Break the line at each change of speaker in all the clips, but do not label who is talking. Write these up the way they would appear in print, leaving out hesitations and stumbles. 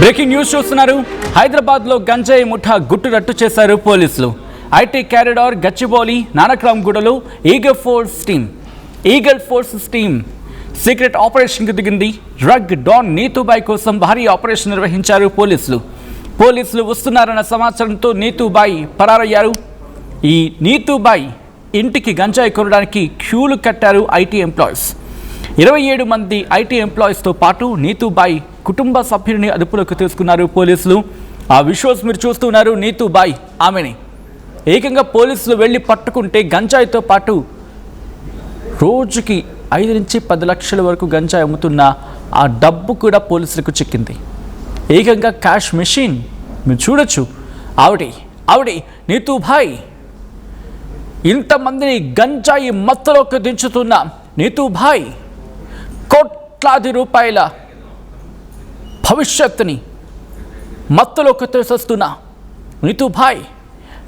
Breaking news చూస్తున్నారు. హైదరాబాద్లో గంజాయి ముఠా గుట్టు రట్టు చేశారు పోలీసులు. ఐటీ క్యారిడార్, గచ్చిబౌలి, నానక్రామ్గూడలో ఈగల్ ఫోర్స్ టీమ్ సీక్రెట్ ఆపరేషన్కి దిగింది. డ్రగ్ డాన్ నీతూబాయ్ కోసం భారీ ఆపరేషన్ నిర్వహించారు పోలీసులు వస్తున్నారన్న సమాచారంతో నీతూబాయ్ పరారయ్యారు. ఈ నీతూబాయ్ ఇంటికి గంజాయి కొనడానికి క్యూలు కట్టారు ఐటీ ఎంప్లాయీస్. 27 మంది ఐటీ ఎంప్లాయీస్తో పాటు నీతూబాయ్ కుటుంబ సభ్యుడిని అదుపులోకి తీసుకున్నారు పోలీసులు. ఆ విజువల్స్ మీరు చూస్తున్నారు. నీతూబాయ్ ఆమెని ఏకంగా పోలీసులు వెళ్ళి పట్టుకుంటే గంజాయితో పాటు రోజుకి 5 నుంచి 10 లక్షల వరకు గంజాయి అమ్ముతున్న ఆ డబ్బు కూడా పోలీసులకు చిక్కింది. ఏకంగా క్యాష్ మెషిన్ మీరు చూడొచ్చు. ఆవిడే నీతూబాయ్ ఇంతమందిని గంజాయి మత్తులోకి దించుతున్న నీతూబాయ్ కోట్లాది రూపాయల భవిష్యత్తుని మత్తులోకి తోసేస్తున్న నీతూబాయ్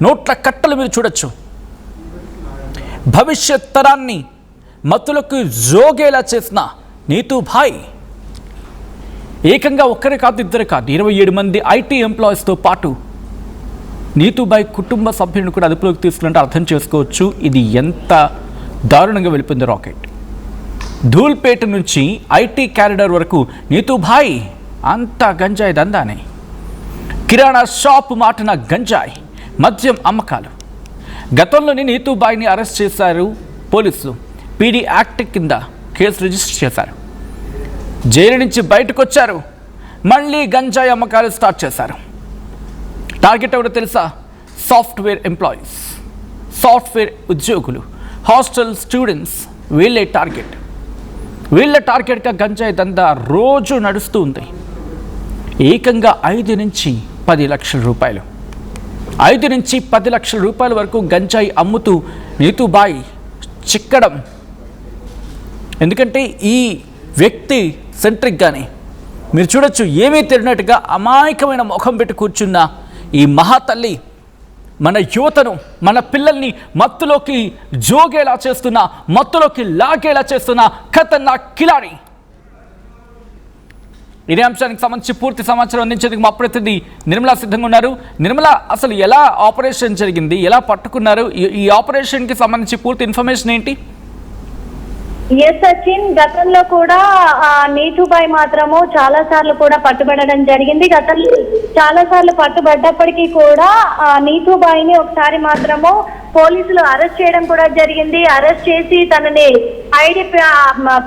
నోట్ల కట్టలు మీరు చూడొచ్చు. భవిష్యత్ తరాన్ని మత్తులోకి జోగేలా చేసిన నీతూబాయ్ ఏకంగా ఒక్కరే కాదు, ఇద్దరు కాదు, 27 మంది ఐటీ ఎంప్లాయీస్తో పాటు నీతూబాయ్ కుటుంబ సభ్యులను కూడా అదుపులోకి తీసుకున్నట్టు అర్థం చేసుకోవచ్చు. ఇది ఎంత దారుణంగా వెళ్ళిపోయింది రాకెట్. ధూల్పేట నుంచి ఐటీ క్యారిడార్ వరకు నీతూబాయ్ అంతా గంజాయి దందానే. కిరాణా షాప్ మాటన గంజాయి, మద్యం అమ్మకాలు. గతంలోని నీతూబాయ్ని అరెస్ట్ చేశారు పోలీసులు. పీడీ యాక్ట్ కింద కేసు రిజిస్టర్ చేశారు. జైలు నుంచి బయటకు వచ్చారు, మళ్ళీ గంజాయి అమ్మకాలు స్టార్ట్ చేశారు. టార్గెట్ ఎవరో తెలుసా? సాఫ్ట్వేర్ ఎంప్లాయీస్, సాఫ్ట్వేర్ ఉద్యోగులు, హాస్టల్ స్టూడెంట్స్. వీళ్ళ టార్గెట్గా గంజాయి దందా రోజు నడుస్తూ ఉంది. ఏకంగా 5 నుంచి 10 లక్షల రూపాయలు, 5 నుంచి 10 లక్షల రూపాయల వరకు గంజాయి అమ్ముతూ నీతూబాయ్ చిక్కడం. ఎందుకంటే ఈ వ్యక్తి సెంట్రిక్గానే మీరు చూడొచ్చు, ఏమీ తెలియనట్టుగా అమాయకమైన ముఖం పెట్టి కూర్చున్న ఈ మహాతల్లి మన యువతను, మన పిల్లల్ని మత్తులోకి జోగేలా చేస్తున్న, మత్తులోకి లాగేలా చేస్తున్న ఖతర్నాక్ కిలాడి. ఇదే అంశానికి సంబంధించి పూర్తి సమాచారం అందించేందుకు మా ప్రతినిధి నిర్మలా సిద్ధంగా ఉన్నారు. నిర్మల, అసలు ఎలా ఆపరేషన్ జరిగింది, ఎలా పట్టుకున్నారు? ఈ ఆపరేషన్కి సంబంధించి పూర్తి ఇన్ఫర్మేషన్ ఏంటి?
ఎస్ సచిన్, గతంలో కూడా నీతూబాయ్ మాత్రము చాలా సార్లు కూడా పట్టుబడడం జరిగింది. గతంలో చాలా సార్లు పట్టుబడ్డప్పటికీ కూడా నీతూబాయ్ని ఒకసారి మాత్రము పోలీసులు అరెస్ట్ చేయడం కూడా జరిగింది. అరెస్ట్ చేసి తనని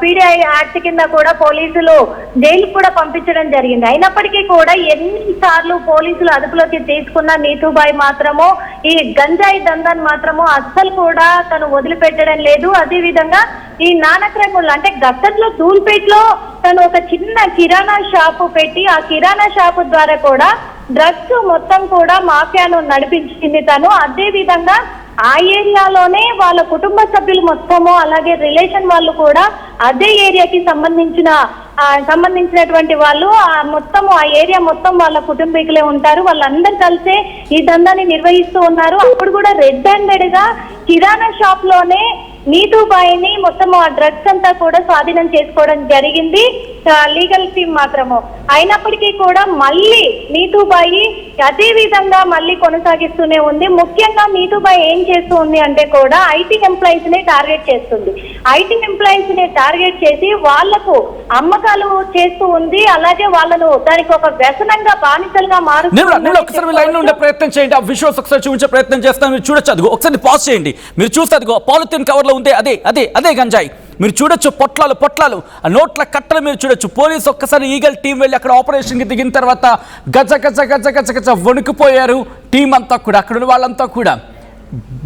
పీడీ యాక్ట్ కింద కూడా పోలీసులు జైలుకు కూడా పంపించడం జరిగింది. అయినప్పటికీ కూడా ఎన్నిసార్లు పోలీసులు అదుపులోకి తీసుకున్న నీతూబాయ్ మాత్రము ఈ గంజాయి దందాన్ని మాత్రము అస్సలు కూడా తను వదిలిపెట్టడం లేదు. అదే విధంగా ఈ నానక్రామ్గూడ అంటే గతంలో ధూల్పేటలో తను ఒక చిన్న కిరాణా షాపు పెట్టి ఆ కిరాణా షాపు ద్వారా కూడా డ్రగ్స్ మొత్తం కూడా మాఫియాను నడిపించింది తను. అదే విధంగా ఆ ఏరియాలోనే వాళ్ళ కుటుంబ సభ్యులు మొత్తము, అలాగే రిలేషన్ వాళ్ళు కూడా అదే ఏరియాకి సంబంధించినటువంటి వాళ్ళు మొత్తము ఆ ఏరియా మొత్తం వాళ్ళ కుటుంబీకులే ఉంటారు. వాళ్ళందరూ కలిసే ఈ దందాన్ని నిర్వహిస్తూ ఉన్నారు. అప్పుడు కూడా రెడ్ హ్యాండెడ్ గా కిరాణా షాప్ లోనే నీతూబాయ్ని మొత్తం ఆ డ్రగ్స్ అంతా కూడా స్వాధీనం చేసుకోవడం జరిగింది లీగల్ టీమ్ మాత్రము. అయినప్పటికీ కూడా మళ్ళీ నీతూబాయ్ అదే విధంగా మళ్ళీ కొనసాగిస్తూనే ఉంది. ముఖ్యంగా నీతూబాయ్ ఏం చేస్తూ ఉంది అంటే కూడా ఐటీ ఎంప్లాయీస్ ని టార్గెట్ చేస్తుంది. ఐటీ ఎంప్లాయీస్ ని టార్గెట్ చేసి వాళ్లకు అమ్మకాలు చేస్తూ ఉంది. అలాగే వాళ్ళను దానికి ఒక వ్యసనంగా, బానిసలుగా
మారుతుంది. ప్రయత్నం చేయండి, ఆ విజువల్స్ ఒకసారి చూపించే ప్రయత్నం చేస్తాను. మీరు చూడొచ్చు, అదిగో ఒకసారి పాజ్ చేయండి. మీరు చూస్తే అదిగో పాలిథిన్ కవర్ లో ఉంది, అదే గంజాయి. మీరు చూడొచ్చు, పొట్లాలు, ఆ నోట్ల కట్టలు మీరు చూడొచ్చు. పోలీసు ఒక్కసారి ఈగల్ టీం వెళ్ళి అక్కడ ఆపరేషన్కి దిగిన తర్వాత గజ వణికిపోయారు టీం అంతా కూడా. అక్కడ ఉన్న వాళ్ళంతా కూడా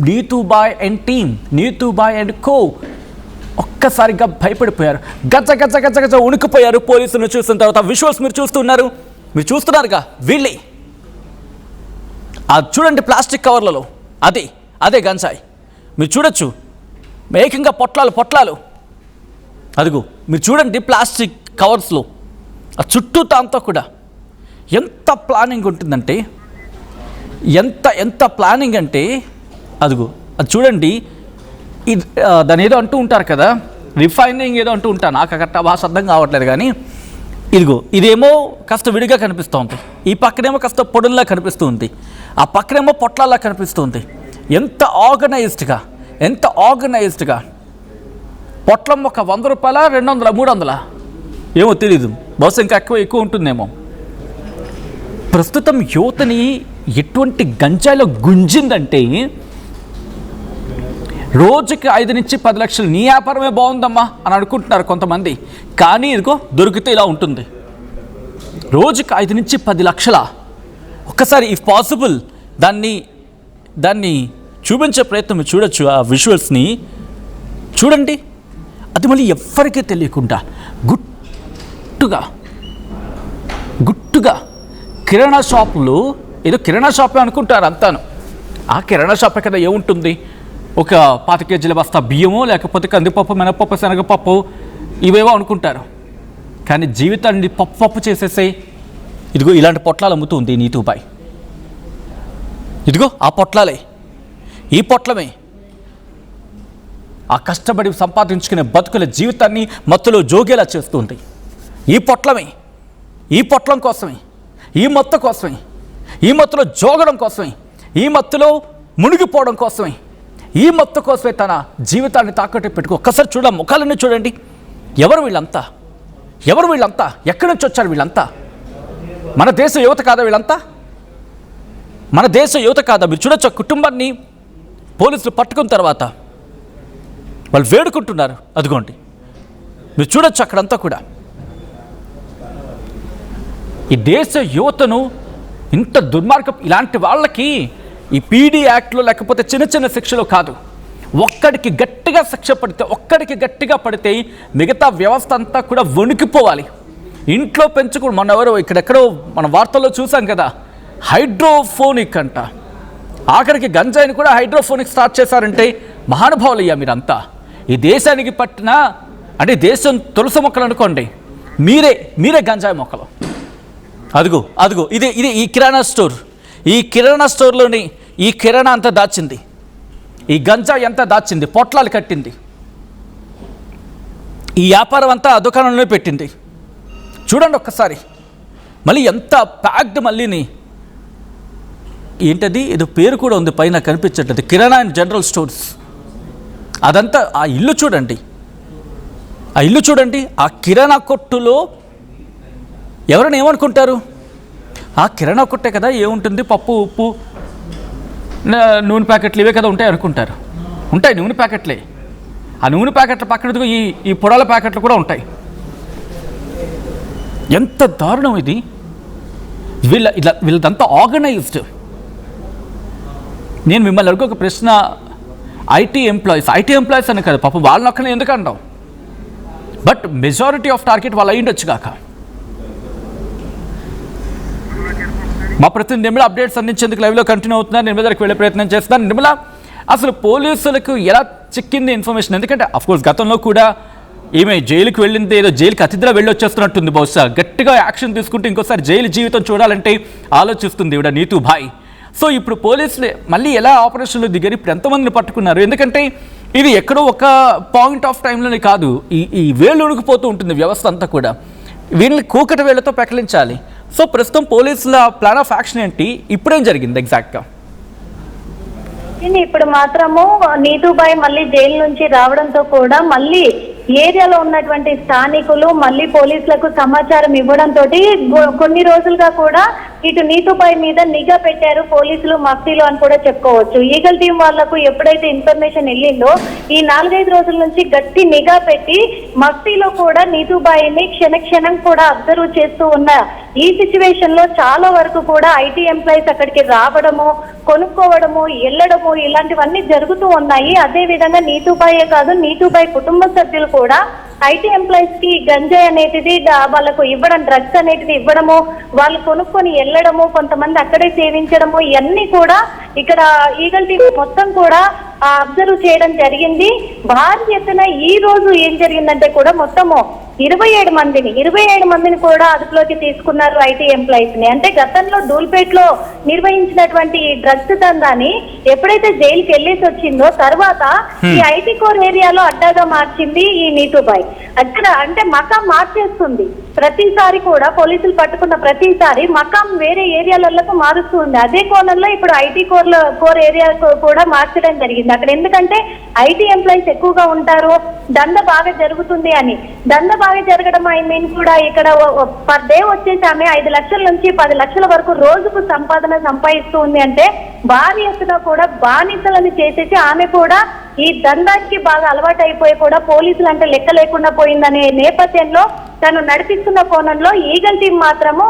నీతూబాయ్ అండ్ టీమ్, నీతూబాయ్ అండ్ కో ఒక్కసారిగా భయపడిపోయారు. గజ వణికిపోయారు పోలీసులను చూసిన తర్వాత. విజువల్స్ మీరు చూస్తున్నారుగా. వీళ్ళే అది చూడండి, ప్లాస్టిక్ కవర్లలో అదే గంజాయి. మీరు చూడొచ్చు, ఏకంగా పొట్లాలు అదిగో మీరు చూడండి, ప్లాస్టిక్ కవర్స్లో ఆ చుట్టూ అంతా కూడా ఎంత ప్లానింగ్ ఉంటుందంటే, ఎంత ప్లానింగ్ అంటే అదిగో అది చూడండి. దాని ఏదో అంటూ ఉంటారు కదా, రిఫైనింగ్ ఏదో అంటూ ఉంటాను, నాకు కరెక్ట్ భాష అర్థం కావట్లేదు. కానీ ఇదిగో ఇదేమో కాస్త విడిగా కనిపిస్తూ ఉంది, ఈ పక్కనేమో కాస్త పొడుల్లా కనిపిస్తూ ఉంది, ఆ పక్కనేమో పొట్లాల్లా కనిపిస్తుంది. ఎంత ఆర్గనైజ్డ్గా పొట్లం ఒక 100 రూపాయల 200 300 ఏమో తెలీదు, బహుశా ఇంకా ఎక్కువ ఉంటుందేమో. ప్రస్తుతం యువతని ఎటువంటి గంజాయిలో గుంజిందంటే రోజుకి 5 నుంచి 10 లక్షలు నీ వ్యాపారమే బాగుందమ్మా అని అనుకుంటున్నారు కొంతమంది. కానీ ఇదిగో దొరికితే ఇలా ఉంటుంది. రోజుకి 5 నుంచి 10 లక్షల. ఒక్కసారి ఇఫ్ పాసిబుల్ దాన్ని చూపించే ప్రయత్నం చూడొచ్చు. ఆ విజువల్స్ని చూడండి. అది మళ్ళీ ఎవ్వరికీ తెలియకుండా గుట్టుగా కిరాణా షాపులు, ఏదో కిరాణా షాపే అనుకుంటారు అంతాను. ఆ కిరాణా షాపే కదా ఏముంటుంది, ఒక 5 కేజీల బస్తా బియ్యము, లేకపోతే కందిపప్పు, మినపప్పు, శనగపప్పు ఇవేవో అనుకుంటారు. కానీ జీవితాన్ని పప్పు చేసేసే ఇదిగో ఇలాంటి పొట్లాలు అమ్ముతుంది నీతూబాయ్. ఇదిగో ఆ పొట్లాలే, ఈ పొట్లమే ఆ కష్టపడి సంపాదించుకునే బతుకుల జీవితాన్ని మత్తులో జోగేలా చేస్తుంది. ఈ పొట్లం కోసమే, ఈ మత్తు కోసమే, ఈ మత్తులో జోగడం కోసమే, ఈ మత్తులో మునిగిపోవడం కోసమే, ఈ మత్తు కోసమే తన జీవితాన్ని తాకట్టు పెట్టుకో. ఒక్కసారి చూడండి, ముఖాలన్నీ చూడండి. ఎవరు వీళ్ళంతా? ఎక్కడి నుంచి వచ్చారు వీళ్ళంతా? మన దేశ యువత కాదా వీళ్ళంతా? మన దేశ యువత కాదా? మీరు చూడొచ్చు, ఆ కుటుంబాన్ని పోలీసులు పట్టుకున్న తర్వాత వాళ్ళు వేడుకుంటున్నారు. అదిగోండి, మీరు చూడొచ్చు అక్కడంతా కూడా. ఈ దేశ యువతను ఇంత దుర్మార్గం, ఇలాంటి వాళ్ళకి ఈ పీడీ యాక్ట్లో లేకపోతే చిన్న శిక్షలో కాదు, ఒక్కడికి గట్టిగా పడితే మిగతా వ్యవస్థ అంతా కూడా వణికిపోవాలి. ఇంట్లో పెంచుకుని మొన్న ఎవరో ఇక్కడెక్కడో మన వార్తల్లో చూసాం కదా, హైడ్రోఫోనిక్ అంట. ఆఖరికి గంజాయిని కూడా హైడ్రోఫోనిక్ స్టార్ట్ చేశారంటే మహానుభావులయ్యా మీరంతా. ఈ దేశానికి పట్టిన అంటే దేశం తులసి మొక్కలు అనుకోండి, మీరే గంజాయి మొక్కలు. అదిగో ఇది ఈ కిరాణా స్టోర్లోని ఈ కిరాణా అంతా దాచింది, ఈ గంజాయి అంతా దాచింది, పొట్లాలు కట్టింది, ఈ వ్యాపారం అంతా ఆ దుకాణంలోనే పెట్టింది. చూడండి ఒక్కసారి, మళ్ళీ ఎంత ప్యాక్డ్, మళ్ళీని ఏంటది, ఏదో పేరు కూడా ఉంది పైన కనిపించట్లేదు, కిరాణా అండ్ జనరల్ స్టోర్స్. అదంతా ఆ ఇల్లు చూడండి, ఆ కిరాణా కొట్టులో ఎవరైనా ఏమనుకుంటారు, ఆ కిరాణా కొట్టే కదా ఏముంటుంది, పప్పు ఉప్పు నూనె ప్యాకెట్లు ఇవే కదా ఉంటాయి అనుకుంటారు. ఉంటాయి నూనె ప్యాకెట్లే. ఆ నూనె ప్యాకెట్ల పక్కన ఈ పొడాల ప్యాకెట్లు కూడా ఉంటాయి. ఎంత దారుణం ఇది! వీళ్ళదంతా ఆర్గనైజ్డ్. నేను మిమ్మల్ని అడుగు ఒక ప్రశ్న, ఐటీ ఎంప్లాయీస్ అని కదా పాపం, వాళ్ళని ఒక్కనే ఎందుకు అంటాం? బట్ మెజారిటీ ఆఫ్ టార్గెట్ వాళ్ళు అయ్యిండొచ్చు కాక. మా ప్రతినిధి నిర్మల అప్డేట్స్ అందించేందుకు లైవ్లో కంటిన్యూ అవుతున్నారు. నిర్మల దగ్గరికి వెళ్ళే ప్రయత్నం చేస్తున్నాను. నిర్మల, అసలు పోలీసులకు ఎలా చిక్కింది ఇన్ఫర్మేషన్? ఎందుకంటే అఫ్కోర్స్ గతంలో కూడా ఈమె జైలుకి వెళ్ళింది, ఏదో జైలుకి అతిథిలా వెళ్ళి వచ్చేస్తున్నట్టుంది. బహుశా గట్టిగా యాక్షన్ తీసుకుంటే ఇంకోసారి జైలు జీవితం చూడాలంటే ఆలోచిస్తుంది ఈవిడ నీతూబాయ్. సో ఇప్పుడు పోలీసులు మళ్ళీ ఎలా ఆపరేషన్లో దిగారు, ఇప్పుడు ఎంతమందిని పట్టుకున్నారు? ఎందుకంటే ఇది ఎక్కడో ఒక పాయింట్ ఆఫ్ టైంలోనే కాదు, ఈ వేళ్ళు ఉడికిపోతూ ఉంటుంది వ్యవస్థ అంతా కూడా. వీళ్ళని కూకటి వేళ్లతో పెకలించాలి. సో ప్రస్తుతం పోలీసుల ప్లాన్ ఆఫ్ యాక్షన్ ఏంటి, ఇప్పుడేం జరిగింది ఎగ్జాక్ట్గా?
ఇప్పుడు మాత్రము నీతూబాయ్ మళ్ళీ జైలు నుంచి రావడంతో కూడా మళ్ళీ ఏరియాలో ఉన్నటువంటి స్థానికులు మళ్ళీ పోలీసులకు సమాచారం ఇవ్వడంతో కొన్ని రోజులుగా కూడా ఇటు నీతూబాయ్ మీద నిఘా పెట్టారు పోలీసులు, మఫ్తీలు అని కూడా చెప్పుకోవచ్చు. ఈగల్ టీం వాళ్లకు ఎప్పుడైతే ఇన్ఫర్మేషన్ వెళ్ళిందో ఈ 4-5 రోజుల నుంచి గట్టి నిఘా పెట్టి మఫ్తీలో కూడా నీతూబాయిని క్షణం కూడా అబ్జర్వ్ చేస్తూ ఉన్న ఈ సిచ్యువేషన్ లో చాలా వరకు కూడా ఐటీ ఎంప్లాయీస్ అక్కడికి రావడము, కొనుక్కోవడము, వెళ్ళడము ఇలాంటివన్నీ జరుగుతూ ఉన్నాయి. అదే విధంగా నీతూబాయే కాదు, నీతూబాయ్ కుటుంబ సభ్యులు కూడా ఐటీ ఎంప్లాయీస్ కి గంజాయి అనేది వాళ్ళకు ఇవ్వడం, డ్రగ్స్ అనేది ఇవ్వడము, వాళ్ళు కొనుక్కొని వెళ్ళడము, కొంతమంది అక్కడే సేవించడము, ఇవన్నీ కూడా ఇక్కడ ఈగల్ టీం మొత్తం కూడా అబ్జర్వ్ చేయడం జరిగింది. భారీ ఎత్తున ఈ రోజు ఏం జరిగిందంటే కూడా మొత్తము 27 మందిని కూడా అదుపులోకి తీసుకున్నారు ఐటీ ఎంప్లాయీస్ ని. అంటే గతంలో ధూల్పేటలో నిర్వహించినటువంటి ఈ డ్రగ్స్ దందాని ఎప్పుడైతే జైలుకి వెళ్ళేసి వచ్చిందో తర్వాత ఈ ఐటీ కోర్ ఏరియాలో అడ్డాగా మార్చింది ఈ నీతూబాయ్. అక్కడ అంటే మకాం మార్చేస్తుంది ప్రతిసారి కూడా, పోలీసులు పట్టుకున్న ప్రతిసారి మకాం వేరే ఏరియాలకు మారుస్తుంది. అదే కోణంలో ఇప్పుడు ఐటీ కోర్ ఏరియా కూడా మార్చడం జరిగింది అక్కడ. ఎందుకంటే ఐటీ ఎంప్లాయీస్ ఎక్కువగా ఉంటారు, దంద బాగా జరుగుతుంది అని. దంద బాగా జరగడం ఐ మీన్ కూడా ఇక్కడ పర్ డే వచ్చేసి ఆమె 5 లక్షల నుంచి 10 లక్షల వరకు రోజుకు సంపాదన సంపాదిస్తూ ఉంది. అంటే భారీ ఎత్తున కూడా బానిసలను చేసేసి ఆమె కూడా ఈ దందానికి బాగా అలవాటు అయిపోయి కూడా పోలీసులు అంటే లెక్క లేకుండా పోయిందనే నేపథ్యంలో తను నడిపిస్తున్న కోణంలో ఈగల్ టీం మాత్రము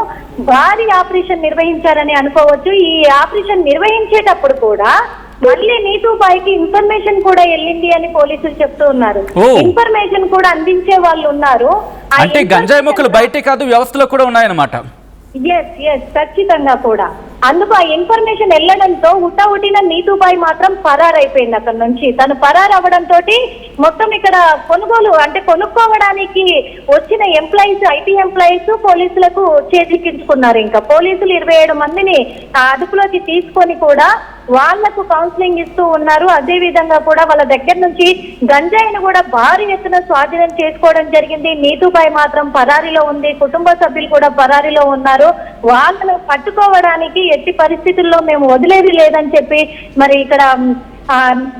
భారీ ఆపరేషన్ నిర్వహించారని అనుకోవచ్చు. ఈ ఆపరేషన్ నిర్వహించేటప్పుడు కూడా మళ్ళీ నీతూబాయ్కి ఇన్ఫర్మేషన్ కూడా వెళ్ళింది అని పోలీసులు చెప్తూ ఉన్నారు. ఇన్ఫర్మేషన్ కూడా అందించే వాళ్ళు ఉన్నారు.
అంటే గంజాయి మొక్కలు బయటే కాదు వ్యవస్థలో కూడా ఉన్నాయన్నమాట.
ఎస్ ఖచ్చితంగా కూడా. అందుకు ఆ ఇన్ఫర్మేషన్ వెళ్ళడంతో హుటాహుటిన నీతూబాయ్ మాత్రం పరారైపోయింది అక్కడ నుంచి. తను పరారవడంతో మొత్తం ఇక్కడ కొనుక్కోవడానికి వచ్చిన ఎంప్లాయీస్, ఐటీ ఎంప్లాయీస్ పోలీసులకు చేజిక్కించుకున్నారు. ఇంకా పోలీసులు 27 మందిని అదుపులోకి తీసుకొని కూడా వాళ్లకు కౌన్సిలింగ్ ఇస్తూ ఉన్నారు. అదే విధంగా కూడా వాళ్ళ దగ్గర నుంచి గంజాయిని కూడా భారీ ఎత్తున స్వాధీనం చేసుకోవడం జరిగింది. నీతూబాయ్ మాత్రం పరారీలో ఉంది, కుటుంబ సభ్యులు కూడా పరారీలో ఉన్నారు. వాళ్ళను పట్టుకోవడానికి ఎట్టి పరిస్థితుల్లో మేము వదిలేది లేదని చెప్పి మరి ఇక్కడ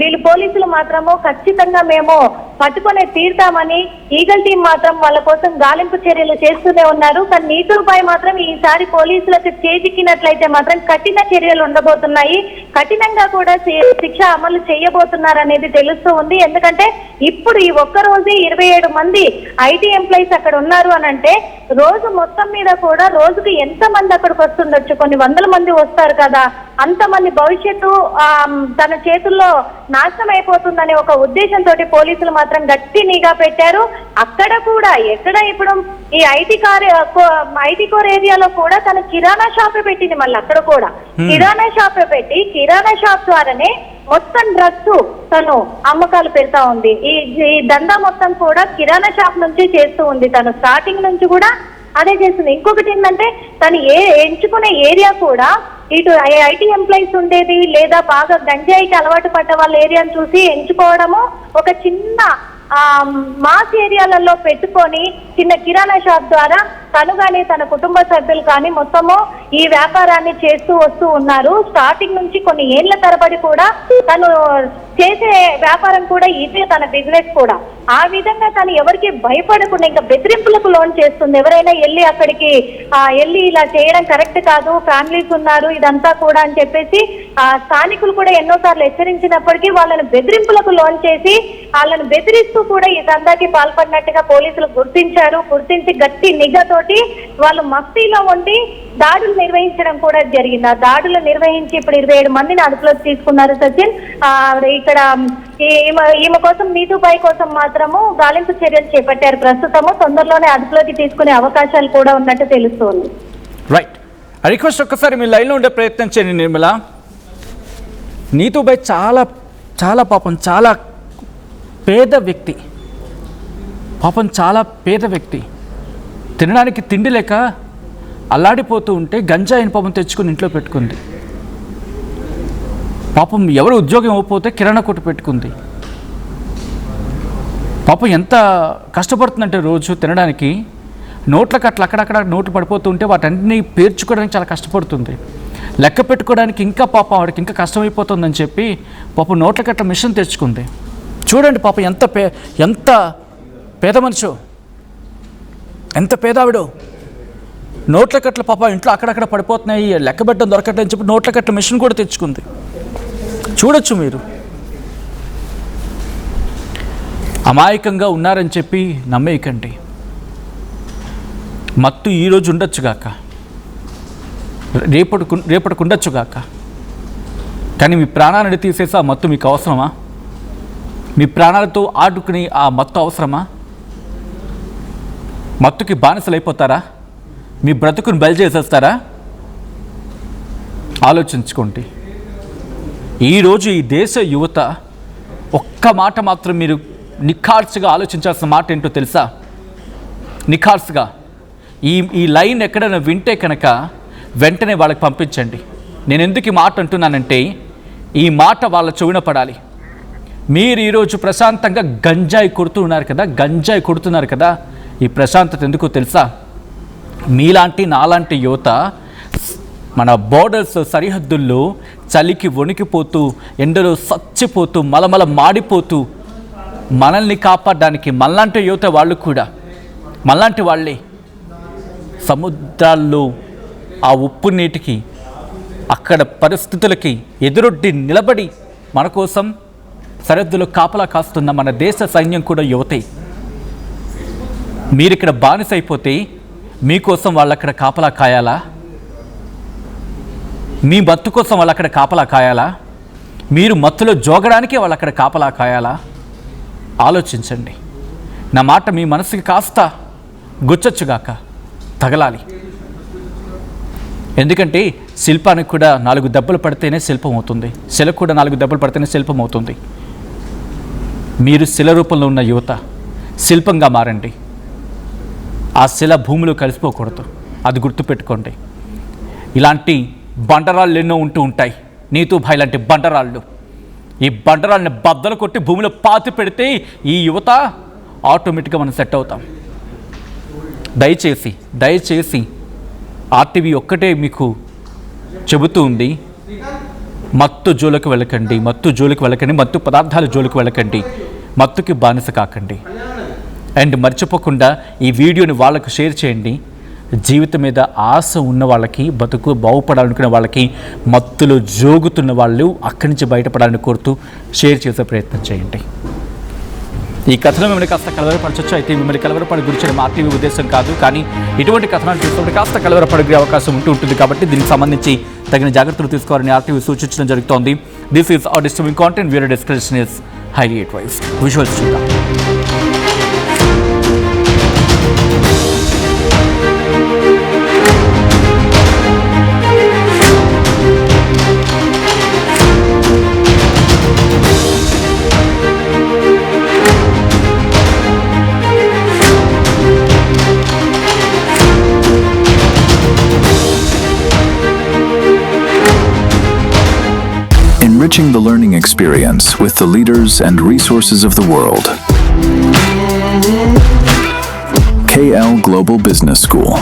వీళ్ళు పోలీసులు మాత్రము ఖచ్చితంగా మేము పట్టుకునే తీరుతామని ఈగల్ టీం మాత్రం వాళ్ళ కోసం గాలింపు చర్యలు చేస్తూనే ఉన్నారు. కానీ నీతూబాయ్ మాత్రం ఈసారి పోలీసులకు చేజిక్కినట్లయితే మాత్రం కఠిన చర్యలు ఉండబోతున్నాయి, కఠినంగా కూడా శిక్ష అమలు చేయబోతున్నారనేది తెలుస్తూ ఉంది. ఎందుకంటే ఇప్పుడు ఈ ఒక్కరోజే 27 మంది ఐటీ ఎంప్లాయీస్ అక్కడ ఉన్నారు అని అంటే రోజు మొత్తం మీద కూడా రోజుకు ఎంత మంది అక్కడికి వస్తుండొచ్చు, కొన్ని వందల మంది వస్తారు కదా. అంతమంది భవిష్యత్తు తన చేతుల్లో నాశనం అయిపోతుందనే ఒక ఉద్దేశంతో పోలీసులు మాత్రం గట్టి నిఘా పెట్టారు. అక్కడ కూడా ఎక్కడ ఇప్పుడు ఈ ఐటీ కోర్ ఏరియాలో కూడా తన కిరాణా షాప్ పెట్టింది. మళ్ళీ అక్కడ కూడా కిరాణా షాప్ పెట్టి కిరాణా షాప్ ద్వారానే మొత్తం డ్రగ్స్ తను అమ్మకాలు పెడతా ఉంది. ఈ దందా మొత్తం కూడా కిరాణా షాప్ నుంచి చేస్తూ ఉంది. తను స్టార్టింగ్ నుంచి కూడా అదే చేస్తుంది. ఇంకొకటి ఏంటంటే తను ఎంచుకునే ఏరియా కూడా ఇటు ఐటీ ఎంప్లాయీస్ ఉండేది లేదా బాగా గంజాయికి అలవాటు పడ్డ వాళ్ళ ఏరియాను చూసి ఎంచుకోవడము, ఒక చిన్న మాస్ ఏరియాలలో పెట్టుకొని చిన్న కిరాణా షాప్ ద్వారా తను కానీ తన కుటుంబ సభ్యులు కానీ మొత్తము ఈ వ్యాపారాన్ని చేస్తూ వస్తూ ఉన్నారు. స్టార్టింగ్ నుంచి కొన్ని ఏళ్ల తరబడి కూడా తను చేసే వ్యాపారం కూడా ఇదే తన బిజినెస్ కూడా. ఆ విధంగా తను ఎవరికి భయపడకుండా ఇంకా బెదిరింపులకు లోన్ చేస్తుంది. ఎవరైనా వెళ్ళి అక్కడికి వెళ్ళి ఇలా చేయడం కరెక్ట్ కాదు, ఫ్యామిలీస్ ఉన్నారు ఇదంతా కూడా అని చెప్పేసి స్థానికులు కూడా ఎన్నోసార్లు హెచ్చరించినప్పటికీ వాళ్ళని బెదిరింపులకు లోన్ చేసి వాళ్ళని బెదిరిస్తూ కూడా ఈ దందాకి పాల్పడినట్టుగా పోలీసులు గుర్తించి గట్టి నిఘాతోటి వాళ్ళు మస్తీలో ఉండి దాడులు నిర్వహించడం కూడా జరిగింది. ఆ దాడులు నిర్వహించి ఇప్పుడు 27 మందిని అదుపులోకి తీసుకున్నారు సచిన్. ఇక్కడ ఈమె కోసం నీతూబాయ్ కోసం మాత్రము గాలింపు చర్యలు చేపట్టారు. ప్రస్తుతము తొందరలోనే అదుపులోకి తీసుకునే అవకాశాలు కూడా ఉన్నట్టు తెలుస్తోంది.
రైట్, రిక్వెస్ట్ ఒక్కసారి మీ లైన్లో ఉండే ప్రయత్నం చేయండి నిర్మల. నీతూబాయ్ చాలా పాపం చాలా పేద వ్యక్తి, చాలా పేద వ్యక్తి. తినడానికి తిండి లేక అల్లాడిపోతూ ఉంటే గంజాయిని పాపం తెచ్చుకుని ఇంట్లో పెట్టుకుంది. పాపం ఎవరు ఉద్యోగం ఇవ్వకపోతే కిరాణా కొట్టు పెట్టుకుంది. పాపం ఎంత కష్టపడుతుందంటే రోజు తినడానికి నోట్లకు అక్కడక్కడ నోట్లు పడిపోతూ ఉంటే వాటన్నిటిని పేర్చుకోవడానికి చాలా కష్టపడుతుంది. లెక్క పెట్టుకోవడానికి ఇంకా పాపం ఆవిడకి ఇంకా కష్టమైపోతుందని చెప్పి పాపం నోట్లకట్ల మిషన్ తెచ్చుకుంది. చూడండి పాపం ఎంత పేద మనిషో, ఎంత పేదావిడో. నోట్లకట్ల పాప ఇంట్లో అక్కడక్కడ పడిపోతున్నాయి, లెక్క పెట్టడం దొరకట్లని చెప్పి నోట్లకట్ల మిషన్ కూడా తెచ్చుకుంది. చూడొచ్చు మీరు. అమాయకంగా ఉన్నారని చెప్పి నమ్మేయకండి. మత్తు ఈరోజు ఉండొచ్చుగాక, రేపటికి ఉండొచ్చుగాక, కానీ మీ ప్రాణాన్ని తీసేసి ఆ మత్తు మీకు అవసరమా? మీ ప్రాణాలతో ఆడుకుని ఆ మత్తు అవసరమా? మత్తుకి బానిసలు అయిపోతారా? మీ బ్రతుకుని బలి చేసేస్తారా? ఆలోచించుకోండి. ఈరోజు ఈ దేశ యువత ఒక్క మాట మాత్రం మీరు నిఖార్సుగా ఆలోచించాల్సిన మాట ఏంటో తెలుసా? నిఖార్సుగా ఈ లైన్ ఎక్కడైనా వింటే కనుక వెంటనే వాళ్ళకి పంపించండి. నేను ఎందుకు ఈ మాట అంటున్నానంటే ఈ మాట వాళ్ళ చెవిన పడాలి. మీరు ఈరోజు ప్రశాంతంగా గంజాయి కొడుతున్నారు కదా, ఈ ప్రశాంతత ఎందుకో తెలుసా? మీలాంటి నాలాంటి యువత మన బోర్డర్స్ సరిహద్దుల్లో చలికి వణికిపోతూ, ఎండలో సచ్చిపోతూ, మలమల మాడిపోతూ మనల్ని కాపాడడానికి మనలాంటి యువత వాళ్ళు కూడా, మనలాంటి వాళ్ళే సముద్రాల్లో ఆ ఉప్పు నీటికి, అక్కడ పరిస్థితులకి ఎదురొడ్డి నిలబడి మన కోసం సరిహద్దులో కాపలా కాస్తున్న మన దేశ సైన్యం కూడా యువతే. మీరిక్కడ బానిస అయిపోతే మీకోసం వాళ్ళు అక్కడ కాపలా కాయాలా? మీ మత్తు కోసం వాళ్ళు అక్కడ కాపలా కాయాలా? మీరు మత్తులో జోగడానికే వాళ్ళు అక్కడ కాపలా కాయాలా? ఆలోచించండి. నా మాట మీ మనసుకి కాస్త గుచ్చొచ్చుగాక, తగలాలి. ఎందుకంటే శిల్పానికి కూడా 4 దెబ్బలు పడితేనే శిల్పం అవుతుంది, శిలకు కూడా 4 దెబ్బలు పడితేనే శిల్పం అవుతుంది. మీరు శిల రూపంలో ఉన్న యువత శిల్పంగా మారండి. ఆ శిల భూమిలో కలిసిపోకూడదు, అది గుర్తుపెట్టుకోండి. ఇలాంటి బండరాళ్ళు ఎన్నో ఉంటూ ఉంటాయి, నీతూభాయ్ లాంటి బండరాళ్ళు. ఈ బండరాళ్ళని బద్దలు కొట్టి భూమిలో పాతి పెడితే ఈ యువత ఆటోమేటిక్గా మనం సెట్ అవుతాం. దయచేసి ఆర్టీవీ ఒక్కటే మీకు చెబుతూ ఉంది, మత్తు జోలికి వెళ్ళకండి, మత్తు పదార్థాల జోలికి వెళ్ళకండి, మత్తుకి బానిస కాకండి. అండ్ మర్చిపోకుండా ఈ వీడియోని వాళ్ళకు షేర్ చేయండి. జీవితం మీద ఆశ ఉన్న వాళ్ళకి, బతుకు బాగుపడాలనుకునే వాళ్ళకి, మత్తులో జోగుతున్న వాళ్ళు అక్కడి నుంచి బయటపడాలని కోరుతూ షేర్ చేసే ప్రయత్నం చేయండి. ఈ కథనం మిమ్మల్ని కాస్త కలవరపరచవచ్చు. అయితే మిమ్మల్ని కలవరపడి గురించిన మా టీవీ ఉద్దేశం కాదు, కానీ ఇటువంటి కథనాలు చూస్తుంటే కాస్త కలవరపడే అవకాశం ఉంటుంది. కాబట్టి దీనికి సంబంధించి తగిన జాగ్రత్తలు తీసుకోవాలని ఆర్టీవీ సూచించడం జరుగుతోంది. This is are disturbing content, viewer discretion is highly advised. Visuals చూద్దాం.
Enriching the learning experience with the leaders and resources of the world. KL Global Business School.